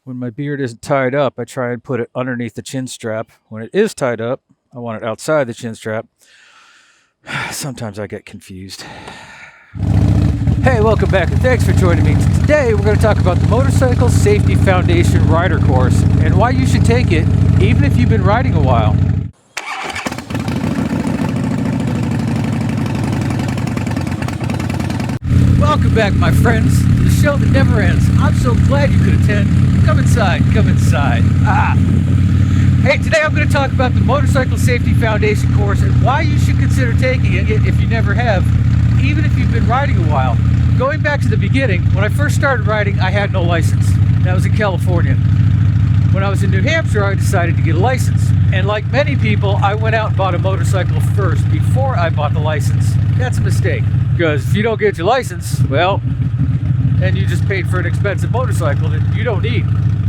When my beard isn't tied up, I try and put it underneath the chin strap. When it is tied up, I want it outside the chin strap. Sometimes I get confused. Hey, welcome back and thanks for joining me. Today we're going to talk about the Motorcycle Safety Foundation Rider Course and why you should take it even if you've been riding a while. Welcome back, my friends, to the show that never ends. I'm so glad you could attend. Come inside, come inside. Hey, today I'm going to talk about the Motorcycle Safety Foundation course and why you should consider taking it if you never have, even if you've been riding a while. Going back to the beginning, when I first started riding, I had no license. That was in California. When I was in New Hampshire, I decided to get a license. And like many people, I went out and bought a motorcycle first before I bought the license. That's a mistake, because if you don't get your license, well, and you just paid for an expensive motorcycle that you don't need.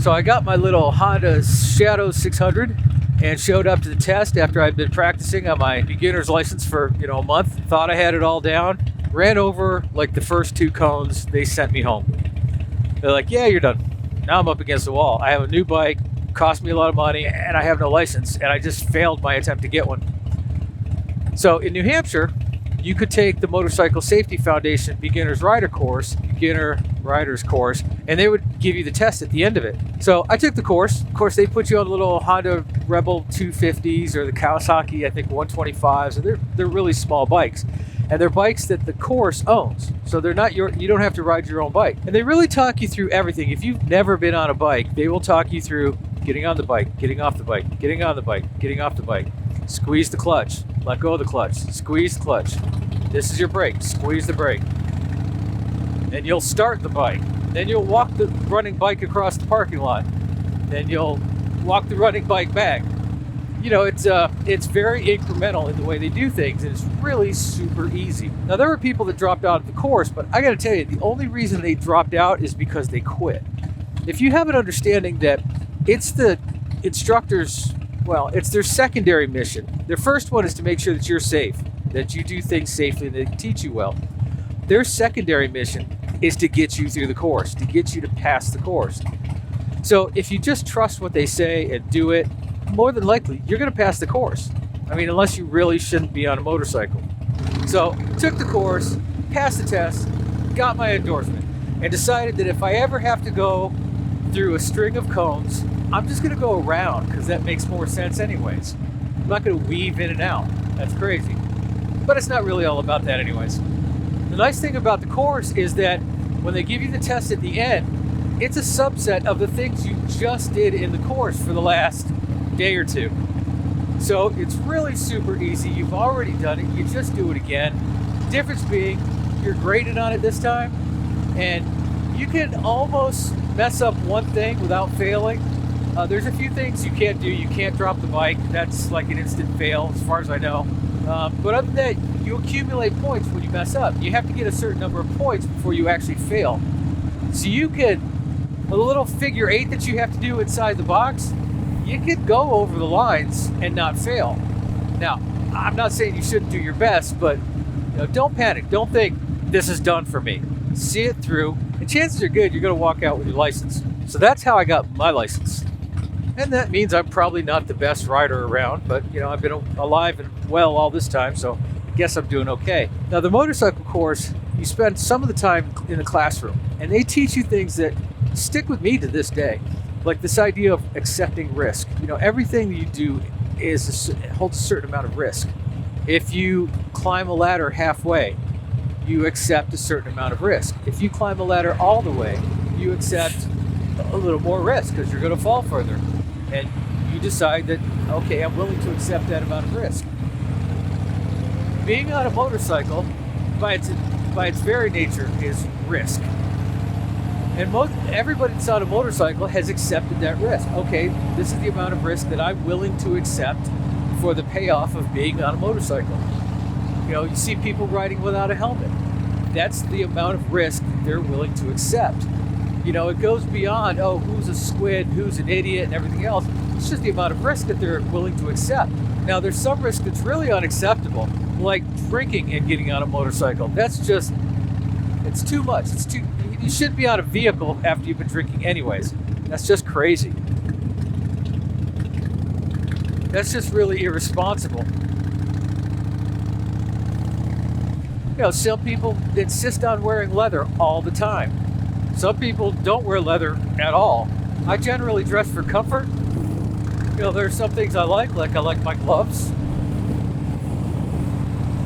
So I got my little Honda Shadow 600 and showed up to the test after I'd been practicing on my beginner's license for, a month. Thought I had it all down. Ran over like the first two cones. They sent me home. They're like, yeah, you're done. Now I'm up against the wall. I have a new bike, cost me a lot of money, and I have no license, and I just failed my attempt to get one. So in New Hampshire, you could take the Motorcycle Safety Foundation Beginner's Riders course, and they would give you the test at the end of it. So I took the course. Of course, they put you on little Honda Rebel 250s or the Kawasaki, I think 125s, and they're really small bikes. And they're bikes that the course owns. So they're not you don't have to ride your own bike. And they really talk you through everything. If you've never been on a bike, they will talk you through getting on the bike, getting off the bike, getting on the bike, getting off the bike. Squeeze the clutch, let go of the clutch, squeeze the clutch. This is your brake, squeeze the brake. Then you'll start the bike. Then you'll walk the running bike across the parking lot. Then you'll walk the running bike back. It's very incremental in the way they do things, and it's really super easy. Now, there were people that dropped out of the course, but I got to tell you, the only reason they dropped out is because they quit. If you have an understanding that it's the instructors, it's their secondary mission. Their first one is to make sure that you're safe, that you do things safely, and they teach you well. Their secondary mission is to get you through the course, to get you to pass the course. So if you just trust what they say and do it, more than likely, you're going to pass the course. I mean, unless you really shouldn't be on a motorcycle. So, took the course, passed the test, got my endorsement, and decided that if I ever have to go through a string of cones, I'm just going to go around, because that makes more sense anyways. I'm not going to weave in and out. That's crazy. But it's not really all about that anyways. The nice thing about the course is that when they give you the test at the end, it's a subset of the things you just did in the course for the last day or two. So it's really super easy. You've already done it. You just do it again. Difference being, you're graded on it this time, and you can almost mess up one thing without failing. There's a few things you can't do. You can't drop the bike. That's like an instant fail as far as I know. But other than that, you accumulate points when you mess up. You have to get a certain number of points before you actually fail. So you could, a little figure eight that you have to do inside the box, you could go over the lines and not fail. Now, I'm not saying you shouldn't do your best, but don't panic. Don't think this is done for me. See it through, and chances are good you're going to walk out with your license. So that's how I got my license. And that means I'm probably not the best rider around, but I've been alive and well all this time, so I guess I'm doing okay. Now, the motorcycle course, you spend some of the time in the classroom, and they teach you things that stick with me to this day. Like this idea of accepting risk. Everything that you do holds a certain amount of risk. If you climb a ladder halfway, you accept a certain amount of risk. If you climb a ladder all the way, you accept a little more risk because you're going to fall further. And you decide that, okay, I'm willing to accept that amount of risk. Being on a motorcycle, by its very nature, is risk. And everybody that's on a motorcycle has accepted that risk. Okay, this is the amount of risk that I'm willing to accept for the payoff of being on a motorcycle. You see people riding without a helmet. That's the amount of risk they're willing to accept. It goes beyond, who's a squid, who's an idiot, and everything else. It's just the amount of risk that they're willing to accept. Now, there's some risk that's really unacceptable, like drinking and getting on a motorcycle. That's just, it's too much. You shouldn't be on a vehicle after you've been drinking anyways. That's just crazy. That's just really irresponsible. You know, some people insist on wearing leather all the time. Some people don't wear leather at all. I generally dress for comfort. You know, there's some things I like I like my gloves.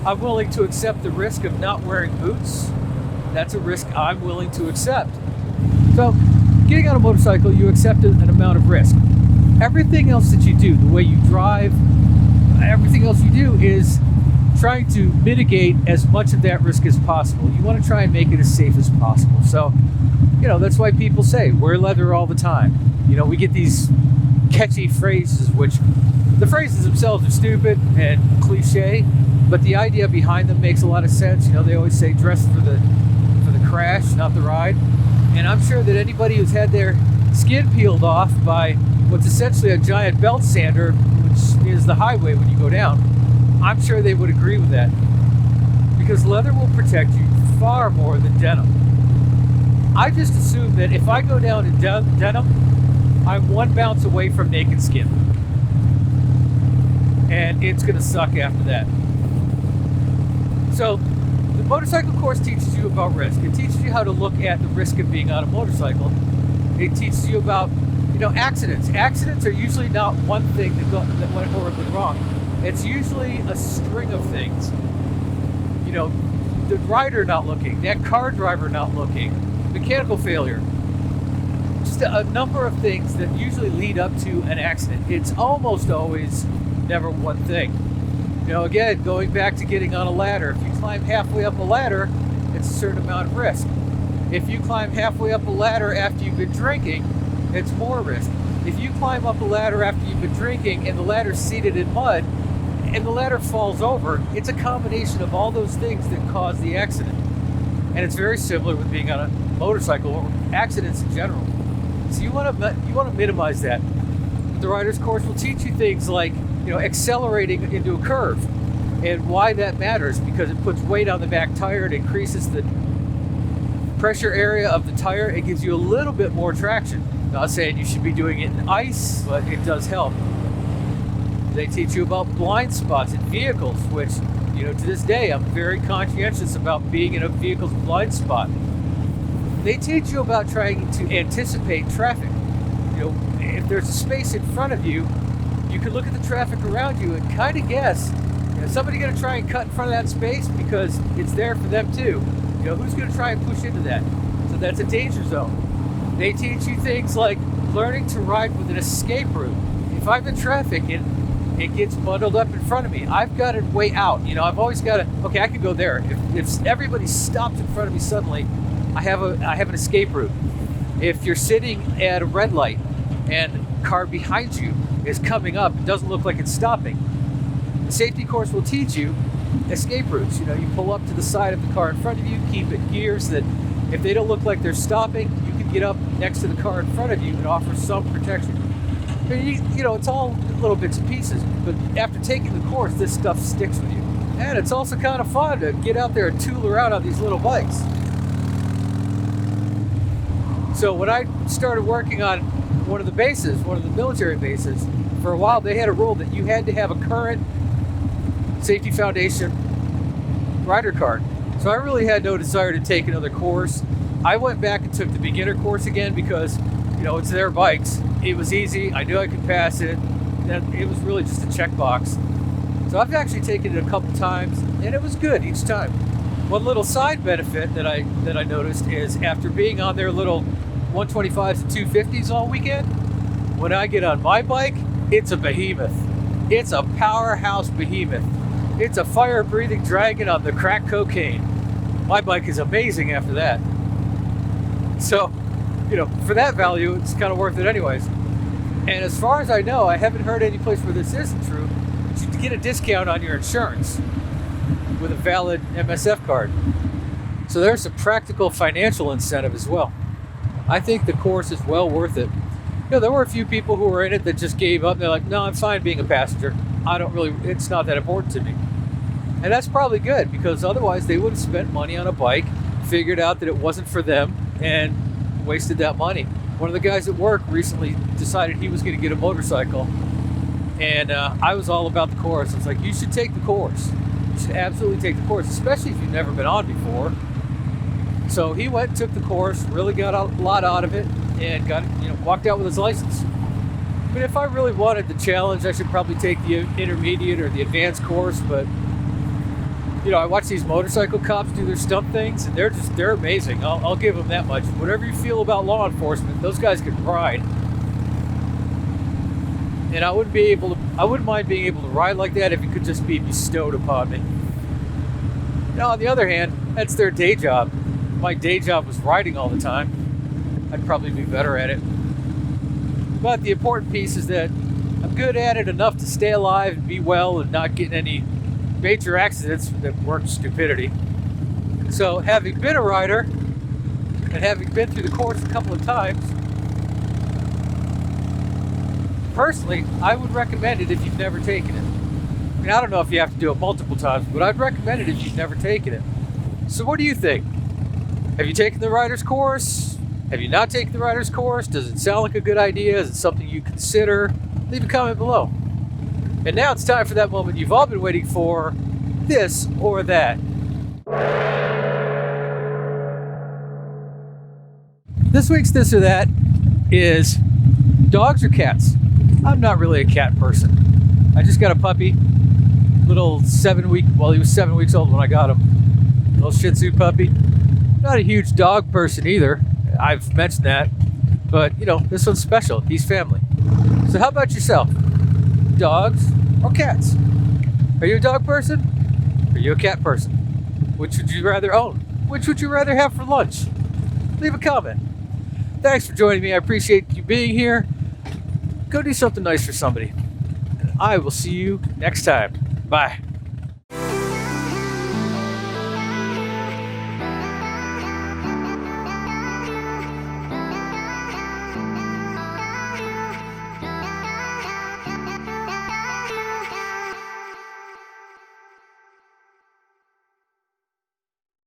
I'm willing to accept the risk of not wearing boots. That's a risk I'm willing to accept. So, getting on a motorcycle, you accept an amount of risk. Everything else that you do, the way you drive, everything else you do is trying to mitigate as much of that risk as possible. You want to try and make it as safe as possible. So, you know, that's why people say wear leather all the time. You know, we get these catchy phrases, which the phrases themselves are stupid and cliche, but the idea behind them makes a lot of sense. You know, they always say dress for the crash, not the ride. And I'm sure that anybody who's had their skin peeled off by what's essentially a giant belt sander, which is the highway when you go down, I'm sure they would agree with that, because leather will protect you far more than denim. I just assume that if I go down in denim, I'm one bounce away from naked skin, and it's going to suck after that. So the motorcycle course teaches you about risk. It teaches you how to look at the risk of being on a motorcycle. It teaches you about, you know, accidents. Accidents are usually not one thing that went horribly wrong. It's usually a string of things. You know, the rider not looking, that car driver not looking, mechanical failure. Just a number of things that usually lead up to an accident. It's almost always never one thing. You know, again, going back to getting on a ladder, if you climb halfway up a ladder, it's a certain amount of risk. If you climb halfway up a ladder after you've been drinking, it's more risk. If you climb up a ladder after you've been drinking and the ladder's seated in mud and the ladder falls over, it's a combination of all those things that cause the accident. And it's very similar with being on a motorcycle or accidents in general. So you want to minimize that. The rider's course will teach you things like, you know, accelerating into a curve and why that matters, because it puts weight on the back tire, it increases the pressure area of the tire, it gives you a little bit more traction. Not saying you should be doing it in ice, but it does help. They teach you about blind spots in vehicles, which, you know, to this day I'm very conscientious about being in a vehicle's blind spot. They teach you about trying to anticipate traffic. You know, if there's a space in front of you, you can look at the traffic around you and kind of guess, you know, somebody going to try and cut in front of that space because it's there for them too. You know, who's going to try and push into that? So that's a danger zone. They teach you things like learning to ride with an escape route. If I'm in traffic and it gets bundled up in front of me, I've got a way out. You know, I've always got to, okay, I can go there. If everybody stops in front of me suddenly, I have an escape route. If you're sitting at a red light and a car behind you is coming up, it doesn't look like it's stopping, the safety course will teach you escape routes. You know, you pull up to the side of the car in front of you, keep it gears that if they don't look like they're stopping, you can get up next to the car in front of you and offer some protection. You know, it's all little bits and pieces, but after taking the course, this stuff sticks with you. And it's also kind of fun to get out there and tool around on these little bikes. So when I started working on one of the military bases, for a while they had a rule that you had to have a current Safety Foundation rider card. So I really had no desire to take another course. I went back and took the beginner course again because, you know, it's their bikes. It was easy. I knew I could pass it. And it was really just a checkbox. So I've actually taken it a couple times, and it was good each time. One little side benefit that I noticed is after being on their little 125s and 250s all weekend, when I get on my bike, it's a behemoth. It's a powerhouse behemoth. It's a fire-breathing dragon on the crack cocaine. My bike is amazing after that. So, you know, for that value, it's kind of worth it anyways. And as far as I know, I haven't heard any place where this isn't true, you get a discount on your insurance with a valid MSF card. So there's a practical financial incentive as well. I think the course is well worth it. You know, there were a few people who were in it that just gave up. They're like, no, I'm fine being a passenger. It's not that important to me. And that's probably good, because otherwise they would have spent money on a bike, figured out that it wasn't for them, and wasted that money. One of the guys at work recently decided he was going to get a motorcycle, and I was all about the course. I was like, you should take the course. You should absolutely take the course, especially if you've never been on before. So he went and took the course, really got a lot out of it, and walked out with his license. But if I really wanted the challenge, I should probably take the intermediate or the advanced course. But I watch these motorcycle cops do their stunt things, and they're amazing. I'll give them that much. Whatever you feel about law enforcement, those guys can ride. And I wouldn't mind being able to ride like that if it could just be bestowed upon me. On the other hand, that's their day job. My day job was riding all the time. I'd probably be better at it. But the important piece is that I'm good at it enough to stay alive and be well and not get in any major accidents that weren't stupidity. So having been a rider and having been through the course a couple of times, personally, I would recommend it if you've never taken it. I don't know if you have to do it multiple times, but I'd recommend it if you've never taken it. So what do you think? Have you taken the rider's course? Have you not taken the rider's course? Does it sound like a good idea? Is it something you consider? Leave a comment below. And now it's time for that moment you've all been waiting for, this or that. This week's this or that is dogs or cats. I'm not really a cat person. I just got a puppy, he was 7 weeks old when I got him. Little Shih Tzu puppy. Not a huge dog person either. I've mentioned that. But, this one's special. He's family. So how about yourself? Dogs or cats? Are you a dog person? Are you a cat person? Which would you rather own? Which would you rather have for lunch? Leave a comment. Thanks for joining me. I appreciate you being here. Go do something nice for somebody. And I will see you next time. Bye.